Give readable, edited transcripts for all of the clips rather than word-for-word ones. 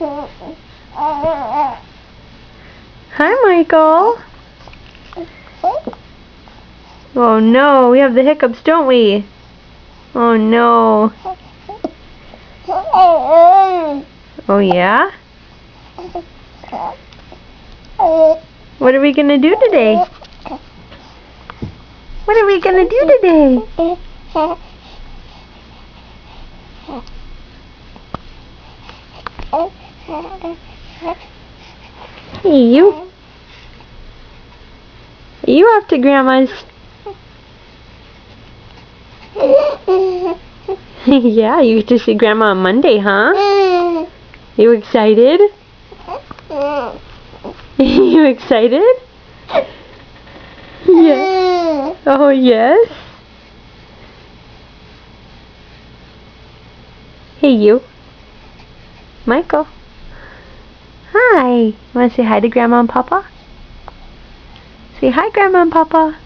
Hi, Michael. Oh no, we have the hiccups, don't we? Oh no. Oh yeah? What are we gonna do today? What are we gonna do today? Hey, you. Are you off to Grandma's? Yeah, you get to see Grandma on Monday, huh? You excited? You excited? Yes. Oh, yes? Hey, you. Michael. Hi. Want to say hi to Grandma and Papa? Say hi, Grandma and Papa.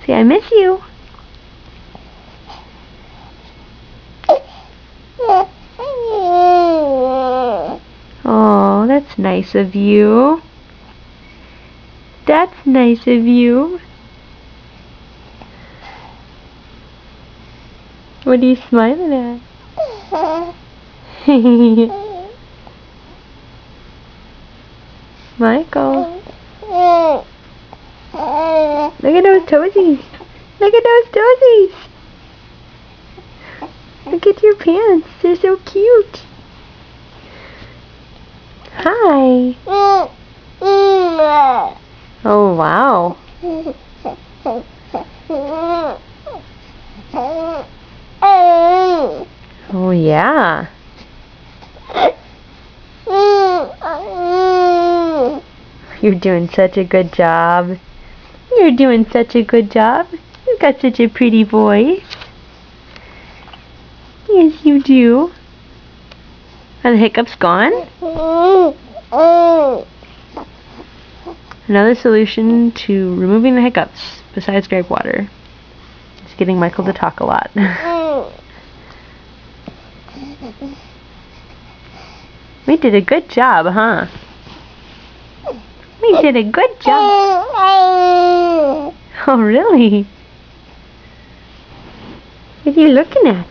Say, I miss you. Oh, that's nice of you. That's nice of you. What are you smiling at? Michael. Look at those toesies. Look at those toesies. Look at your pants. They're so cute. Hi. Oh, wow. Oh, yeah. You're doing such a good job. You're doing such a good job. You've got such a pretty voice. Yes, you do. Are the hiccups gone? Another solution to removing the hiccups, besides grape water, is getting Michael to talk a lot. We did a good job, huh? We did a good job. Oh, really? What are you looking at?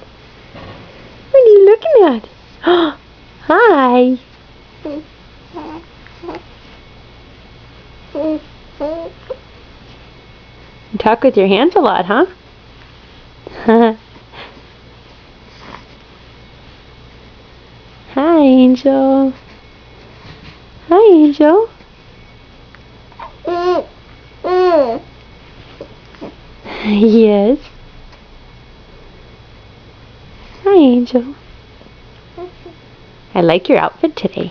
What are you looking at? Hi. You talk with your hands a lot, huh? Hi, Angel. Hi, Angel. Yes. Hi, Angel. I like your outfit today.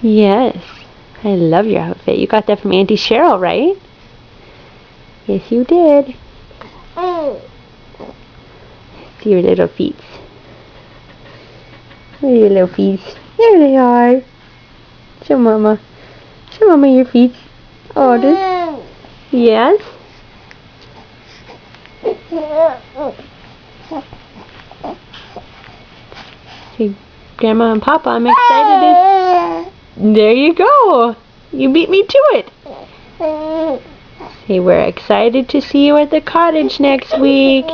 Yes. I love your outfit. You got that from Auntie Cheryl, right? Yes, you did. See your little feet. Where are your little feet? There they are. Show Mama. Show Mama your feet. Oh, this. Yes? Hey, Grandma and Papa, I'm excited to... There you go. You beat me to it. Hey, we're excited to see you at the cottage next week.